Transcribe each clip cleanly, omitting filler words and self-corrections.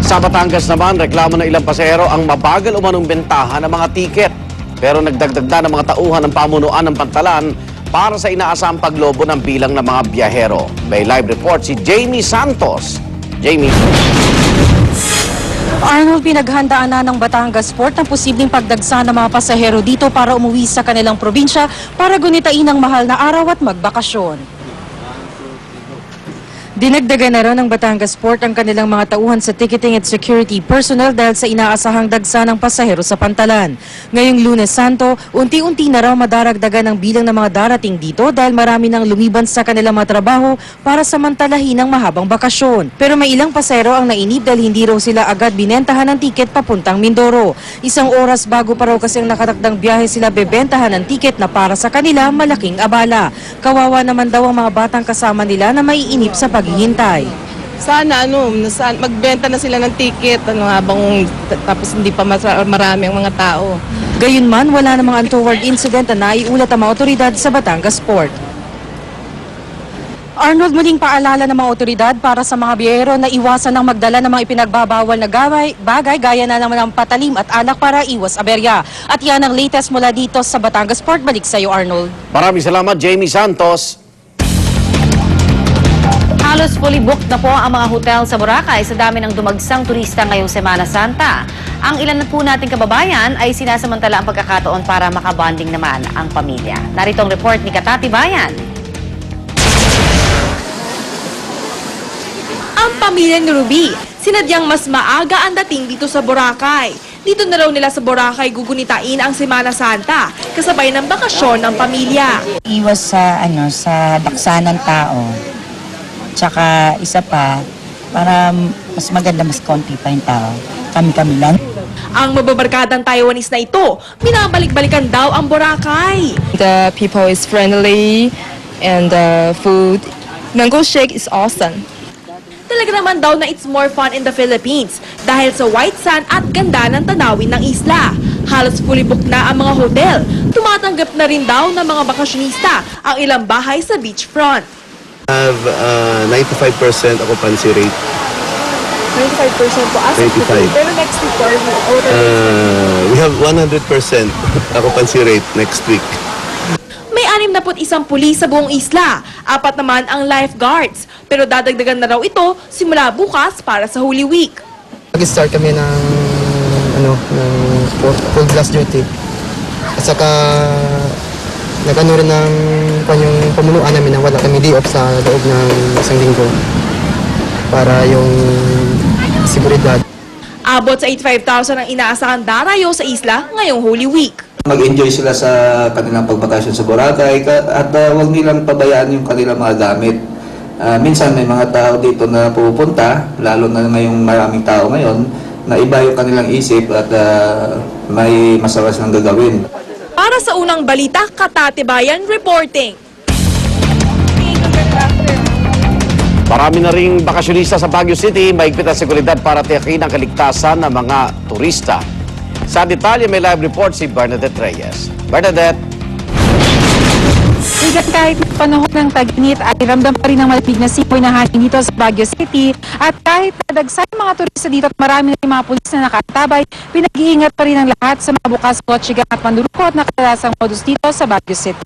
Sa Batangas naman, reklamo ng ilang pasahero ang mabagal umanong bentahan ng mga tiket. Pero nagdagdag na ng mga tauhan ng pamunuan ng Pantalan para sa inaasahang paglobo ng bilang ng mga biyahero. May live report si Jamie Santos. Jamie. Arnold, pinaghandaan na ng Batangas Port ang posibleng pagdagsa ng mga pasahero dito para umuwi sa kanilang probinsya para gunitain ang mahal na araw at magbakasyon. Dinagdagan na rin ng Batangas Port ang kanilang mga tauhan sa ticketing at security personnel dahil sa inaasahang dagsa ng pasahero sa Pantalan. Ngayong Lunes Santo, unti-unti na raw madaragdagan ang bilang ng mga darating dito dahil marami nang lumiban sa kanilang mga trabaho para samantalahin ang mahabang bakasyon. Pero may ilang pasahero ang nainip dahil hindi raw sila agad binentahan ng tiket papuntang Mindoro. Isang oras bago pa raw kasi ang nakatakdang biyahe sila bebentahan ng tiket na para sa kanila malaking abala. Kawawa naman daw ang mga batang kasama nila na maiinip sa paghihintay. Sana magbenta na sila ng ticket habang tapos hindi pa marami ang mga tao. Gayunman, wala namang untoward incident na naiulat ang mga otoridad sa Batangas Port. Arnold, muling paalala ng mga otoridad para sa mga biyahero na iwasan ng magdala ng mga ipinagbabawal na bagay gaya na naman ng patalim at alak para iwas aberya. At yan ang latest mula dito sa Batangas Port. Balik sa iyo, Arnold. Maraming salamat, Jamie Santos. Halos fully booked na po ang mga hotel sa Boracay sa dami ng dumagsang turista ngayong Semana Santa. Ang ilan po nating kababayan ay sinasamantala ang pagkakataon para makabonding naman ang pamilya. Narito ang report ni Katati Bayan. Ang pamilya ni Ruby, sinadyang mas maaga ang dating dito sa Boracay. Dito na raw nila sa Boracay gugunitain ang Semana Santa, kasabay ng bakasyon ng pamilya. Iwas sa daksa ng tao. Tsaka isa pa, para mas maganda, mas konti pa yung tao. Kami-kami lang. Ang mababarkadang Taiwanese na ito, binabalik-balikan daw ang Boracay. The people is friendly and the food, mango shake is awesome. Talaga naman daw na it's more fun in the Philippines dahil sa white sand at ganda ng tanawin ng isla. Halos fully booked na ang mga hotel. Tumatanggap na rin daw ng mga bakasyonista ang ilang bahay sa beachfront. Have 95% occupancy rate. 95% po as of 95. today. Pero next week or We have 100% occupancy rate next week. May 61 pulis sa buong isla, 4 naman ang lifeguards. Pero dadagdagan na raw ito simula bukas para sa Holy Week. Nag-start kami ng full blast duty. At saka nag-ano rin ng yung pamunuan namin na wala kami day off sa loob ng isang linggo para yung seguridad. Abot sa 85,000 ang inaasahan darayo sa isla ngayong Holy Week. Mag-enjoy sila sa kanilang pagbakasyon sa Boracay at huwag nilang pabayaan yung kanilang mga gamit. Minsan may mga tao dito na pupunta, lalo na ngayong maraming tao ngayon, na iba yung kanilang isip at may masama silang gagawin. Para sa unang balita, Katati Bayan reporting. Marami na ring bakasyonista sa Baguio City, mahigpit ang seguridad para tiyakin ang kaligtasan ng mga turista. Sa detalye, may live report si Bernadette Reyes. Bernadette. Kahit panahon ng tag-init ay ramdam pa rin ang malamig na simoy na hangin dito sa Baguio City. At kahit nadagsa yung mga turista dito at marami na yung mga pulis na nakatabay, pinag-iingat pa rin ang lahat sa mga bukas kotsigang at mandurukot na kadalasang modus dito sa Baguio City.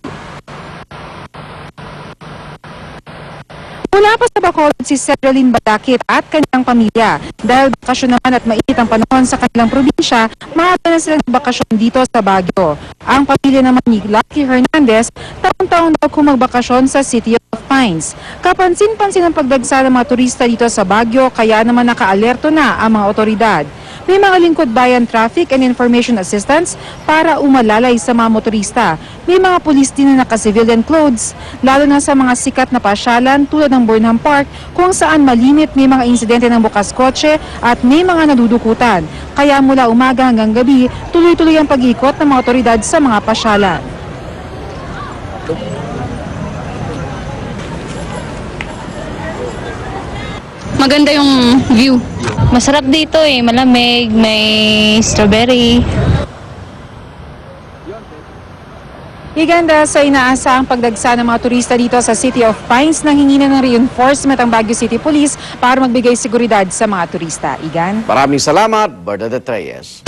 Mula pa sa Bacolod si Cedrolyn Badakit at kanyang pamilya. Dahil bakasyon naman at mainit ang panahon sa kanilang probinsya, maaga na silang bakasyon dito sa Baguio. Ang pamilya naman ni Lucky Hernandez, taon-taon daw kung magbakasyon sa City of Pines. Kapansin-pansin ang pagdagsa ng mga turista dito sa Baguio, kaya naman nakaalerto na ang mga otoridad. May mga lingkod bayan traffic and information assistance para umalalay sa mga motorista. May mga pulis din na naka-civilian clothes, lalo na sa mga sikat na pasyalan tulad ng Burnham Park kung saan malimit may mga insidente ng bukas kotse at may mga nadudukutan. Kaya mula umaga hanggang gabi, tuloy-tuloy ang pag-ikot ng mga otoridad sa mga pasyalan. Maganda yung view. Masarap dito malamig, may strawberry. Iganda sa inaasahang pagdagsa ng mga turista dito sa City of Pines, nanghingi na ng reinforcement ang Baguio City Police para magbigay seguridad sa mga turista. Igan? Maraming salamat, Bernadette Reyes.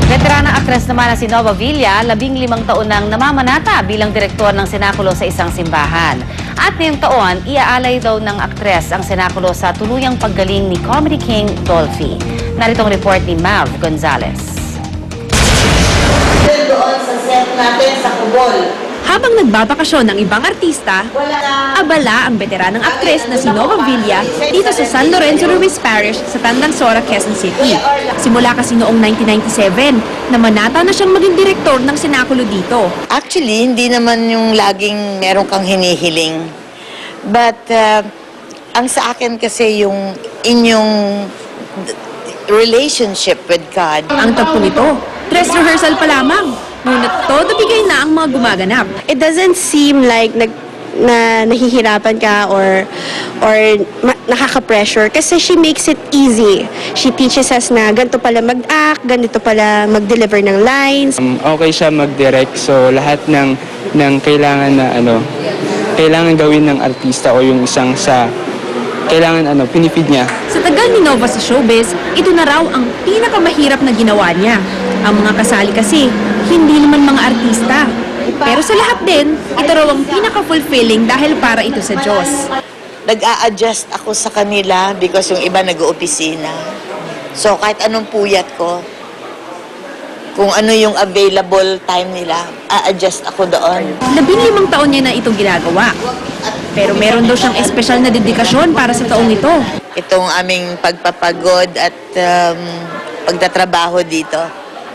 Veteranang aktres naman na si Nova Villa, 15 taon nang namamanata bilang direktor ng senakulo sa isang simbahan. At ngayong taon, iaalay daw ng aktres ang senakulo sa tuluyang paggaling ni Comedy King Dolphy. Narito ang report ni Mav Gonzalez. Doon sa set natin sa Kubol. Habang nagbabakasyon ng ibang artista, abala ang veteranang aktres na si Nova Villa dito sa San Lorenzo Ruiz Parish sa Tandansora, Quezon City. Simula kasi noong 1997, namanata na siyang maging direktor ng senakulo dito. Actually, hindi naman yung laging meron kang hinihiling. But, ang sa akin kasi yung inyong relationship with God. Ang tagpo nito, dress rehearsal pa lamang. Ngunit todo bigay na ang mga gumaganap. It doesn't seem like na nahihirapan ka or nakaka-pressure kasi she makes it easy. She teaches us na ganito pala mag-act, ganito pala mag-deliver ng lines. Okay siya mag-direct, so lahat ng kailangan na kailangan gawin ng artista o yung isang sa kailangan pinifeed niya. Sa tagal ni Nova sa showbiz, ito na raw ang pinakamahirap na ginawa niya. Ang mga kasali kasi, hindi naman mga artista. Pero sa lahat din, ito raw ang pinaka-fulfilling dahil para ito sa Diyos. Nag-a-adjust ako sa kanila because yung iba nag-oopisina. So kahit anong puyat ko, kung ano yung available time nila, a-adjust ako doon. 15 taon niya na itong ginagawa. Pero meron daw siyang espesyal na dedikasyon para sa taong ito. Itong aming pagpapagod at pagtatrabaho dito,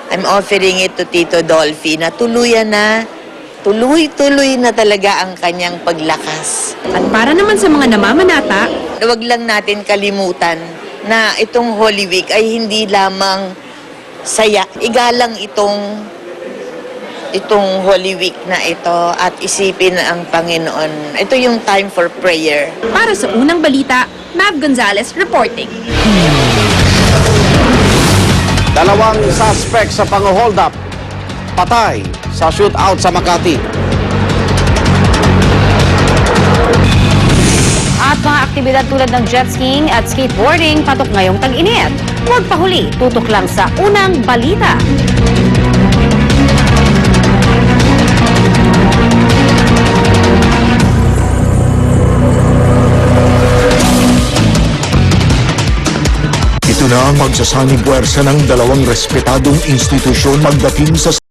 I'm offering it to Tito Dolphy na tuloy na talaga ang kanyang paglakas. At para naman sa mga namamanata, Huwag lang natin kalimutan na itong Holy Week ay hindi lamang saya. Igalang itong Holy Week na ito at isipin ang Panginoon. Ito yung time for prayer. para sa unang balita, Mav Gonzalez reporting. 2 suspect sa pang-hold up, patay sa shootout sa Makati. At mga aktibidad tulad ng jet skiing at skateboarding patok ngayong tag-init. Huwag pahuli, tutok lang sa unang balita. Ito na ang magsasanib puwersa ng dalawang respetadong institusyon pagdating sa